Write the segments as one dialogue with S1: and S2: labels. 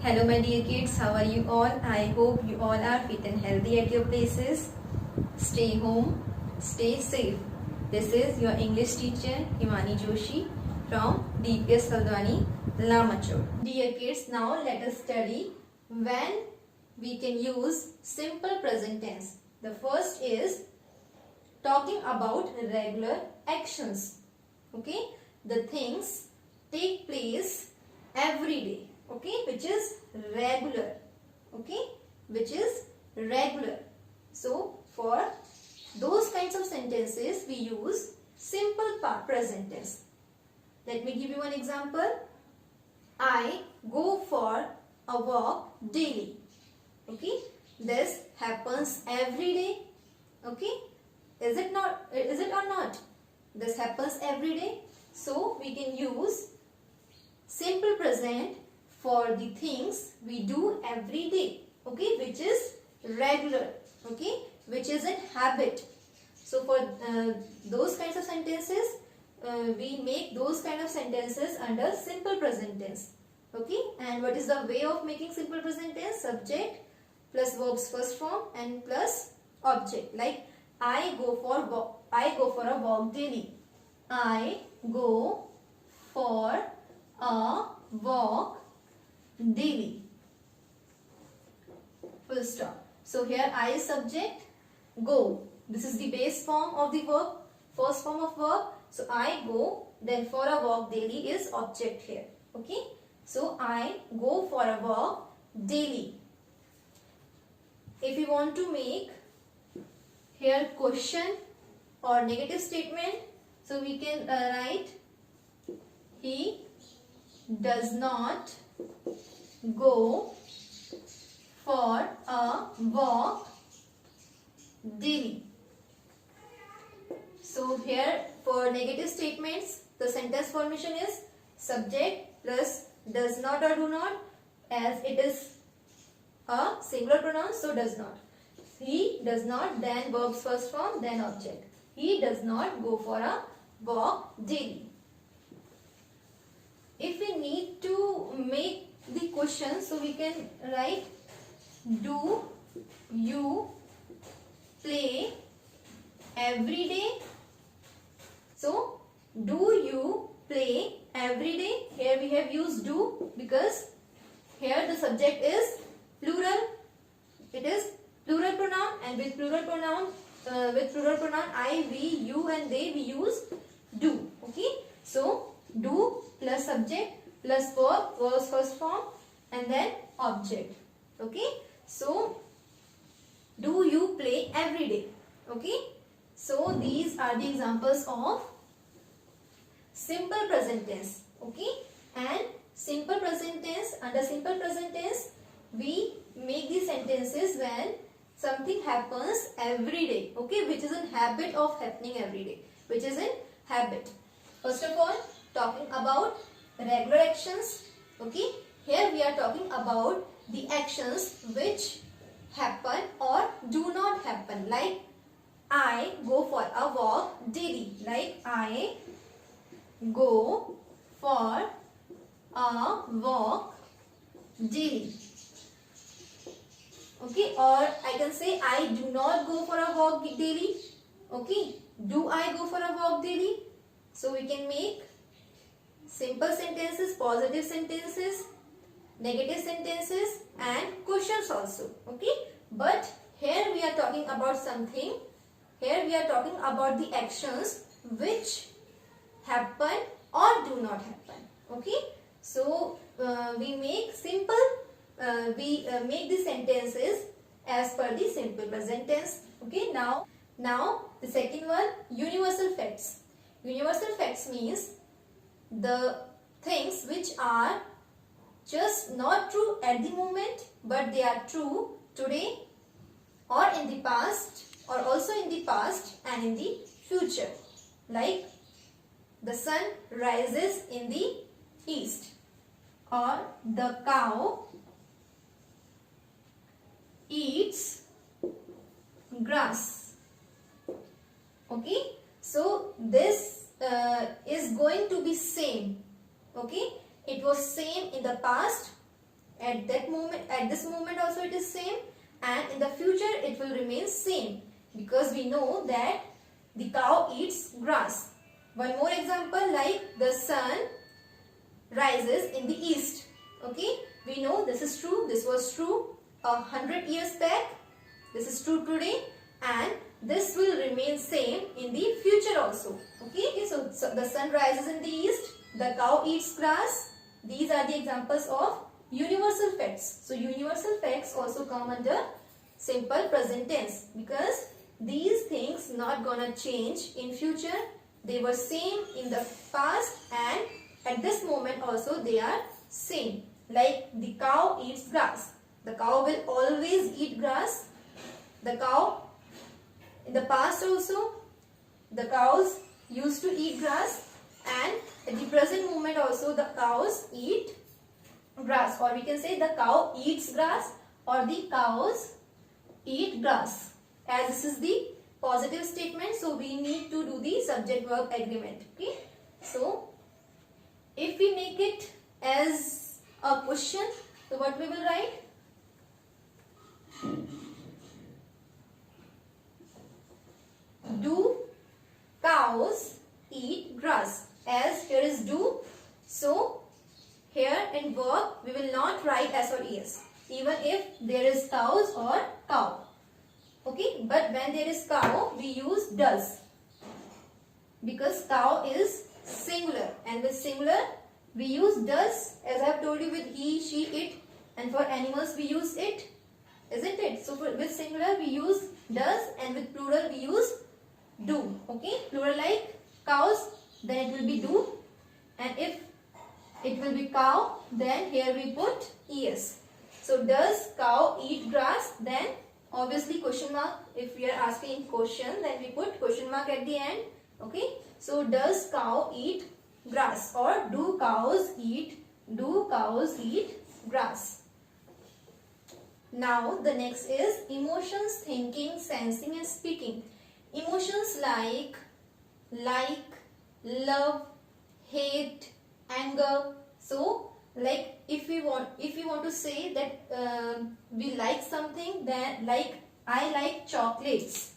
S1: Hello my dear kids, how are you all? I hope you all are fit and healthy at your places. Stay home, stay safe. This is your English teacher Himani Joshi from DPS Haldwani, Lamachur. Dear kids, now let us study when we can use simple present tense. The first is talking about regular actions. Okay, the things take place every day. Okay, which is regular. Okay, which is regular. So for those kinds of sentences we use simple present tense. Let me give you one example. I go for a walk daily. Okay, this happens every day. Okay, is it or not? This happens every day. So we can use simple present for the things we do every day. Okay, which is regular. Okay, which is in habit. So for those kinds of sentences, we make those kind of sentences under simple present tense. Okay, and what is the way of making simple present tense? Subject plus verbs first form and plus object. Like I go for a walk daily. I go for a walk daily. Full stop. So here I is subject, go. This is the base form of the verb, first form of verb. So I go, then for a walk daily is object here. Okay. So I go for a walk daily. If you want to make here question or negative statement, so we can write he does not go for a walk daily. So here for negative statements, the sentence formation is subject plus does not or do not, as it is a singular pronoun, so does not. He does not, then verbs first form, then object. He does not go for a walk daily. If we need to make the question, so we can write do you play every day? So do you play every day? Here we have used do because here the subject is plural. It is plural pronoun, and with plural pronoun I, we, you and they, we use do. Okay, so do plus subject plus verb, verbs first form, and then object. Okay, so do you play every day? Okay, so these are the examples of simple present tense. Okay, and simple present tense, under simple present tense we make the sentences when something happens every day. Okay, which is in habit of happening every day, which is in habit. First of all, talking about regular actions. Okay, here we are talking about the actions which happen or do not happen. Like I go for a walk daily. Like I go for a walk daily. Okay, or I can say I do not go for a walk daily. Okay, do I go for a walk daily? So we can make simple sentences, positive sentences, negative sentences and questions also. Okay, but here we are talking about something. Here we are talking about the actions which happen or do not happen. Okay, so we make simple, make the sentences as per the simple present tense. Okay, now the second one, universal facts. Universal facts means the things which are just not true at the moment, but they are true today or in the past, or also in the past and in the future. Like the sun rises in the east, or the cow eats grass. Okay, so this is going to be same. Okay, it was same in the past, At that moment, at this moment also it is same, and in the future it will remain same, because we know that the cow eats grass. One more example, like the sun rises in the east. Okay, we know this is true. This was true 100 years back. This is true today, and this will remain same in the future also. Okay, so the sun rises in the east. The cow eats grass. These are the examples of universal facts. So universal facts also come under simple present tense, because these things not gonna change in future. They were same in the past, and at this moment also they are same. Like the cow eats grass. The cow will always eat grass. The cow, in the past also, the cows used to eat grass, and at the present moment also the cows eat grass, or we can say the cow eats grass, or the cows eat grass. As this is the positive statement, so we need to do the subject verb agreement. Okay, so if we make it as a question, so what we will write? Do cows eat grass? As here is do, so here in verb we will not write s or es, even if there is cows or cow. Okay, but when there is cow we use does, because cow is singular, and with singular we use does. As I have told you, with he, she, it, and for animals we use it, isn't it? So with singular we use does, and with plural we use do. Okay, plural like cows, then it will be do, and if it will be cow, then here we put es. So does cow eat grass? Then obviously question mark. If we are asking question, then we put question mark at the end. Okay, so does cow eat grass, or do cows eat grass? Now the next is emotions, thinking, sensing and speaking. Emotions like love, hate, anger. So like if we want to say that we like something, then like I like chocolates.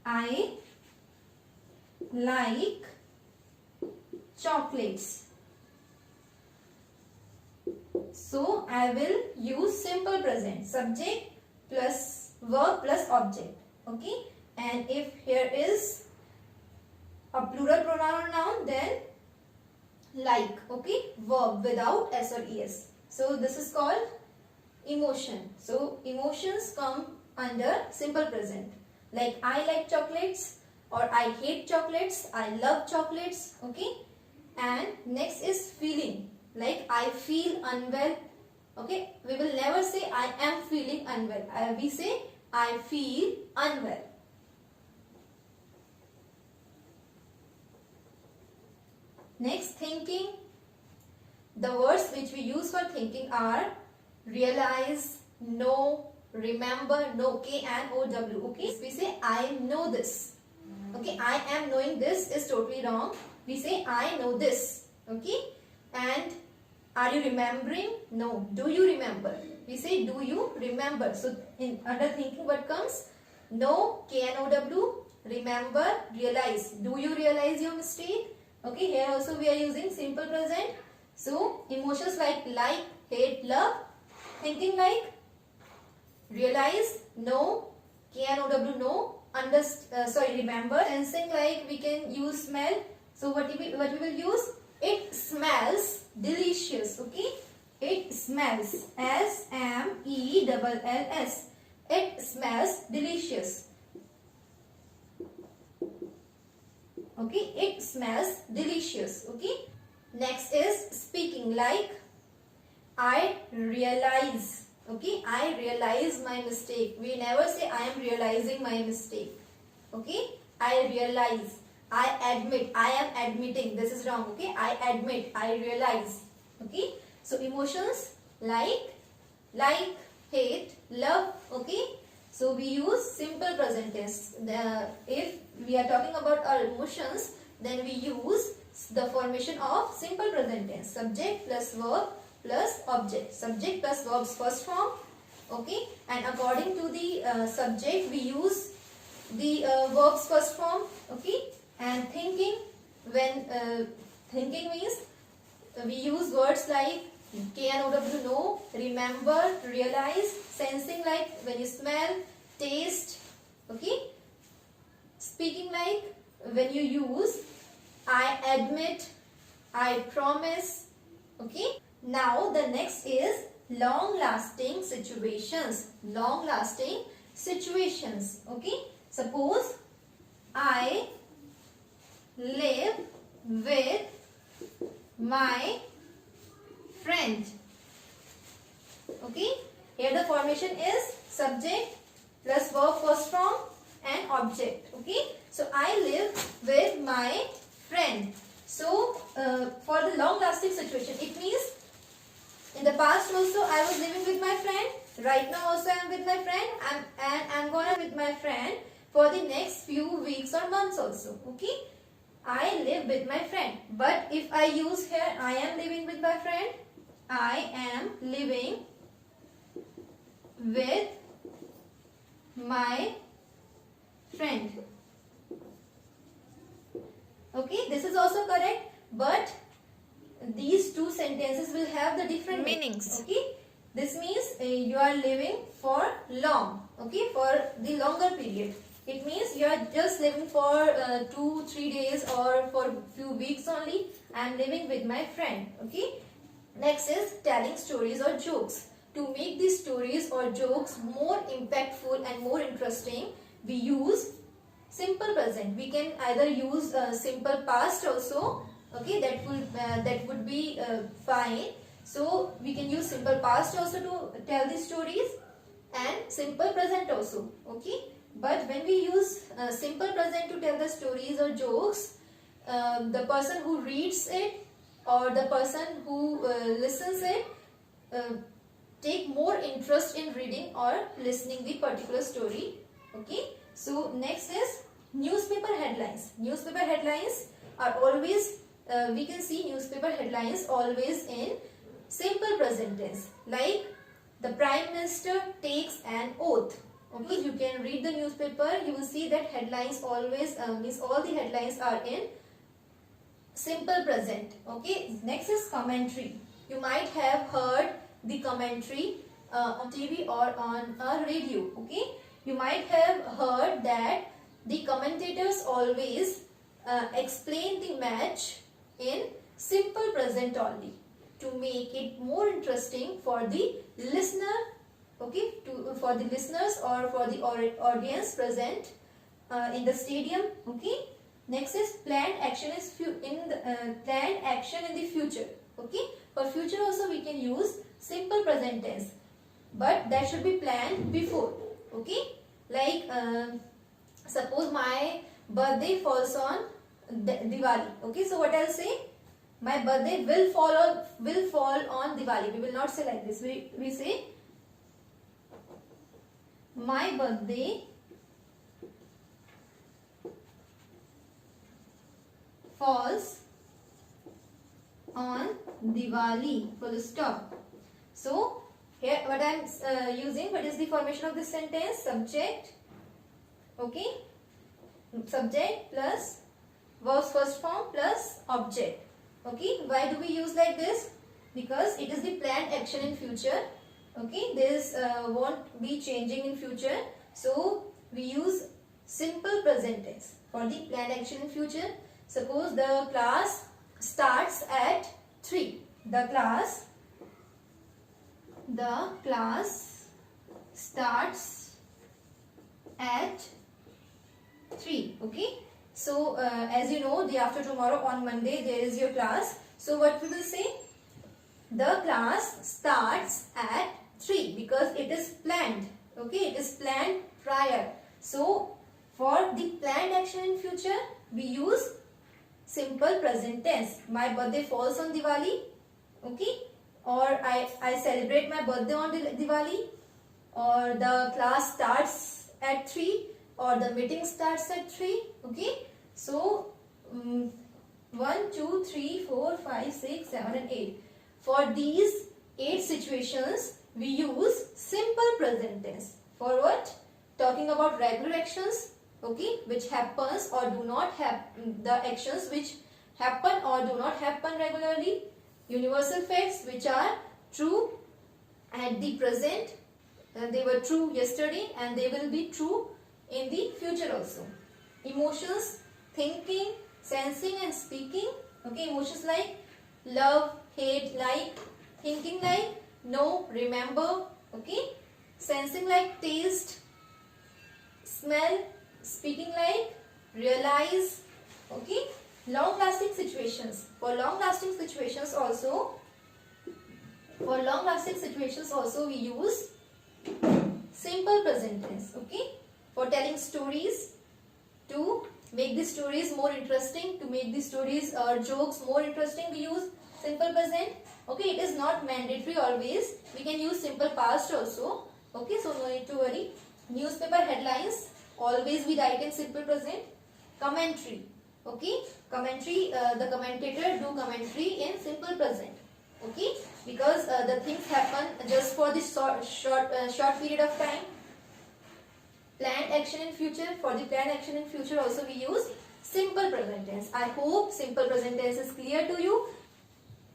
S1: I like chocolates. So I will use simple present, subject plus verb plus object. Okay, and if here is a plural pronoun or noun, then like. Okay, verb without s or es. So this is called emotion. So emotions come under simple present, like I like chocolates, or I hate chocolates, I love chocolates. Okay, and next is feeling, like I feel unwell. Okay, we will never say I am feeling unwell. We say I feel unwell. Next, thinking. The words which we use for thinking are realize, know, remember, know, K-N-O-W. Okay, we say I know this. Okay, I am knowing this is totally wrong. We say I know this. Okay, and are you remembering? No. Do you remember? We say do you remember? So in under thinking what comes? Know, K-N-O-W, remember, realize. Do you realize your mistake? Okay, here also we are using simple present. So emotions like hate, love. Thinking like realize, know, K-N-O-W, know, remember. Sensing like we can use smell. So what we will use? It smells delicious. Okay, it smells, S-M-E-L-L-S. It smells delicious. Okay, it smells delicious. Okay, next is speaking, like I realize. Okay, I realize my mistake. We never say I am realizing my mistake. Okay, I realize. I admit. I am admitting. This is wrong. Okay, I admit. I realize. Okay, so emotions like, hate, love. Okay, so we use simple present tense. If we are talking about our emotions, then we use the formation of simple present tense, subject plus verb plus object. Subject plus verbs first form. Okay, and according to the subject we use the verbs first form. Okay, and thinking, when thinking means we use words like KNOW, know, remember, realize. Sensing, like when you smell, taste. Okay, speaking, like when you use I admit, I promise. Okay, now the next is long lasting situations. Long lasting situations. Okay, suppose I live with my friend. Okay, here the formation is subject plus verb first form and object. Okay, so I live with my friend. So for the long lasting situation, it means in the past also I was living with my friend, right now also I am with my friend, and I'm gonna with my friend for the next few weeks or months also. Okay, I live with my friend. But if I use here I am living with my friend, I am living with my friend. Okay, this is also correct, but these two sentences will have the different meanings. Okay, this means you are living for long. Okay, for the longer period. It means you are just living for 2-3 days or for few weeks only. I am living with my friend. Okay. Next is telling stories or jokes. To make these stories or jokes more impactful and more interesting, we use simple present. We can either use simple past also. Okay, that would be fine. So we can use simple past also to tell the stories, and simple present also. Okay, but when we use simple present to tell the stories or jokes, the person who reads it or the person who listens it take more interest in reading or listening the particular story. Okay, so next is newspaper headlines. Newspaper headlines are always we can see newspaper headlines always in simple present tense, like the Prime Minister takes an oath. Okay, you can read the newspaper, you will see that headlines always means all the headlines are in simple present. Okay, next is commentary. You might have heard the commentary on TV or on a radio. Okay, you might have heard that the commentators always explain the match in simple present only to make it more interesting for the listener. Okay, for the listeners or for the audience present in the stadium. Okay, next is planned action planned action in the future. Okay, for future also we can use simple present tense, but that should be planned before. Okay, like suppose my birthday falls on Diwali. Okay, so what I'll say, my birthday will fall on Diwali. We will not say like this. We say my birthday falls on Diwali, full stop. So here what I am using, what is the formation of this sentence? Subject. Okay, subject plus verbs first form plus object. Okay, why do we use like this? Because it is the planned action in future. Okay, this won't be changing in future, so we use simple present tense for the planned action in future. Suppose the class starts at 3. The class starts at 3. Okay, so as you know, day after tomorrow on Monday there is your class. So what we will say? The class starts at 3 because it is planned. Okay, it is planned prior. So for the planned action in future we use simple present tense. My birthday falls on Diwali. Okay, or I celebrate my birthday on Diwali, or the class starts at 3, or the meeting starts at 3. Okay, so 1, 2, 3, 4, 5, 6, 7 and 8. For these 8 situations we use simple present tense. For what? Talking about regular actions, okay, which happens or do not happen, the actions which happen or do not happen regularly. Universal facts which are true at the present, they were true yesterday and they will be true in the future also. Emotions, thinking, sensing and speaking, okay, emotions like love, hate, like, thinking like know, remember, okay, sensing like taste, smell, speaking like realize, okay. Long lasting situations, for long lasting situations also we use simple present tense, okay. For telling stories, to make the stories more interesting, to make the stories or jokes more interesting, we use simple present, okay. It is not mandatory always, we can use simple past also, okay, so no need to worry. Newspaper headlines, always we write in simple present. Commentary, okay, commentary, the commentator do commentary in simple present, okay, because the things happen just for this short period of time. Planned action in future, for the planned action in future also we use simple present tense. I hope simple present tense is clear to you.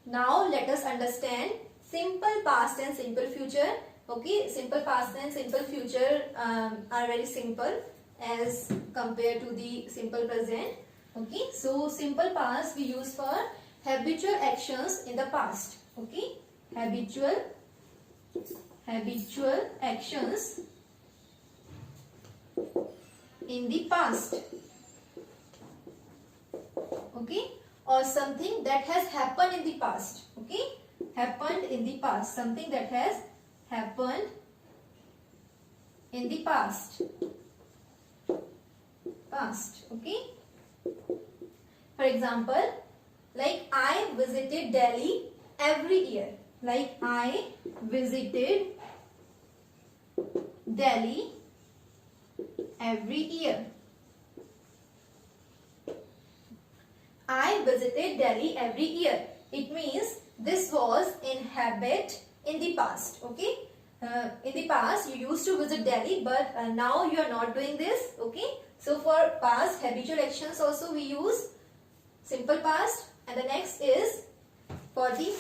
S1: Now let us understand simple past and simple future. Okay, simple past and simple future are very simple as compared to the simple present. Okay, so simple past we use for habitual actions in the past. Okay, habitual actions in the past, okay, or something that has happened in the past, okay, happened in the past, something that has happened in the past, okay. For example, like I visited Delhi every year, like I visited Delhi every year. I visited Delhi every year. It means this was in habit in the past, okay. In the past you used to visit Delhi, but now you are not doing this, okay. So for past habitual actions also we use simple past, and the next is for the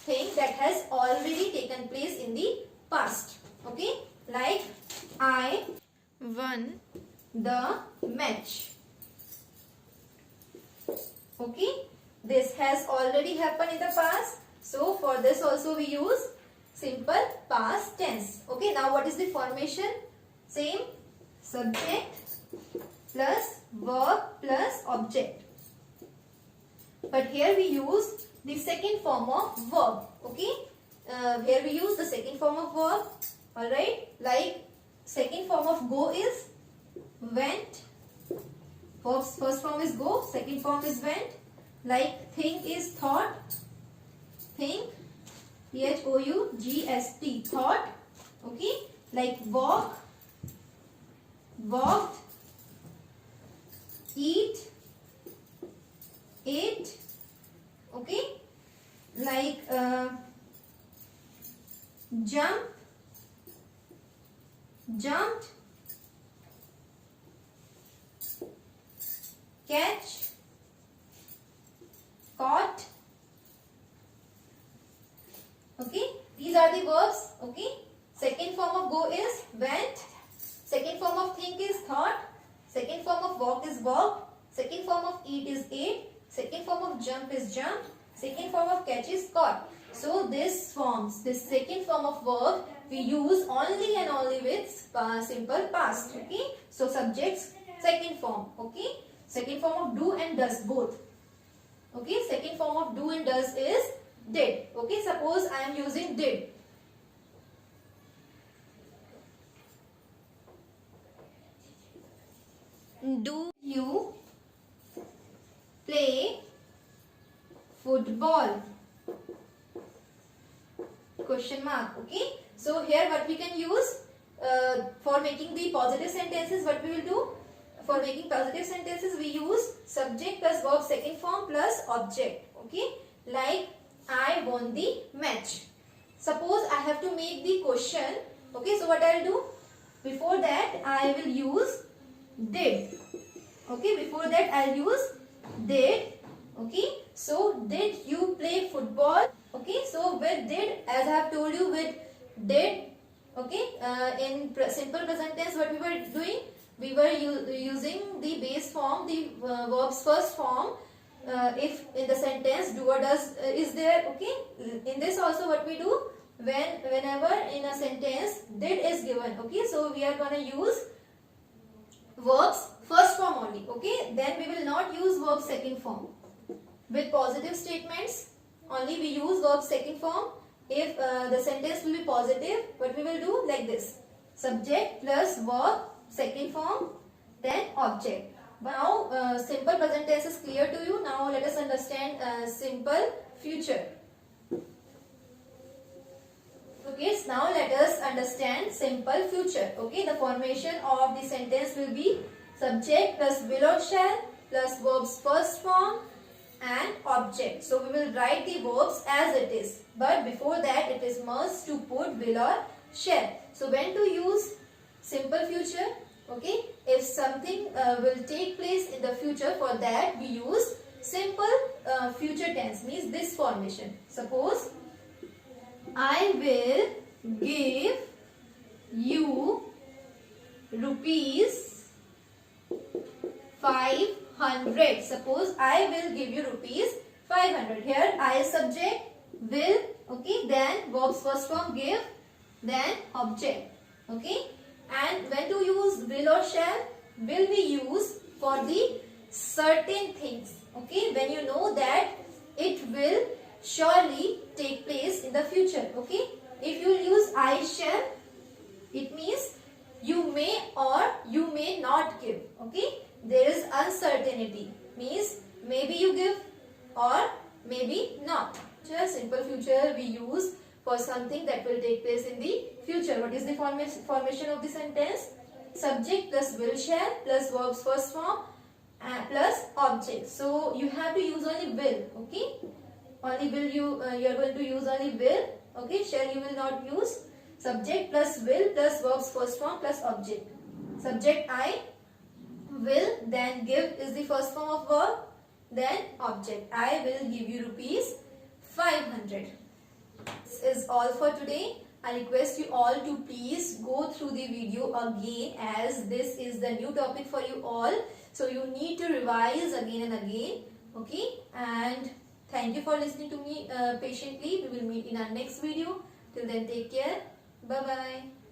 S1: thing that has already taken place in the past, okay, like I won the match, okay, this has already happened in the past, so for this also we use simple past tense, okay. Now what is the formation? Same, subject plus verb plus object, but here we use the second form of verb, okay. Here we use the second form of verb, alright, like second form of go is went, first form is go, second form is went, like think is thought, think, T-H-O-U-G-S-T, thought, okay, like walk, walked, eat, ate, okay, like jump, jumped, catch, caught, okay. These are the verbs, okay. Second form of go is went, second form of think is thought, second form of walk is walked, second form of eat is ate, second form of jump is jumped, second form of catch is caught. So this second form of verb we use only and only with simple past, okay. So subjects second form, okay. Second form of do and does both, okay. Second form of do and does is did, okay. Suppose I am using did. Do you play football? Question mark, okay. So here what we can use for making the positive sentences, what we will do? For making positive sentences we use subject plus verb second form plus object, okay. Like I won the match. suppose I have to make the question. Okay, so what I'll do? Before that I will use did. Okay, before that I'll use did. Okay, so did you play football? Okay, so with did, as I have told you, with did, okay, in simple present tense what we were doing, we were using the base form, the verb's first form, if in the sentence do or does is there. Okay, in this also what we do, whenever in a sentence did is given, okay, so we are going to use verbs first form only. Okay, then we will not use verb second form. With positive statements only we use verb second form. If the sentence will be positive, what we will do, like this: subject plus verb second form, then object. Now simple present tense is clear to you. Now let us understand simple future. Okay, so now let us understand simple future. Okay, the formation of the sentence will be subject plus will or shall plus verb's first form and object. So we will write the verbs as it is, but before that it is must to put will or shall. So when to use simple future? Okay, if something will take place in the future, for that we use simple future tense, means this formation. Suppose I will give you rupees 500. Suppose I will give you rupees 500. Here I is subject, will, okay, then verb's first form give, then object. Okay, and when to use will or shall? Will we use for the certain things. Okay, when you know that it will surely take place in the future. Okay, if you use I shall, it means you may or you may not give. Okay, there is uncertainty, means maybe you give or maybe not. Just simple future we use for something that will take place in the future. What is the formation of the sentence? Subject plus will shall plus verb's first form plus object. So you have to use only will. Okay, only will you are going to use only will. Okay, shall you will not use. Subject plus will plus verb's first form plus object. Subject I, will, then give is the first form of verb, then object. I will give you rupees 500. This is all for today. I request you all to please go through the video again, as this is the new topic for you all. So you need to revise again and again. Okay, and thank you for listening to me patiently. We will meet in our next video. Till then, take care. Bye bye.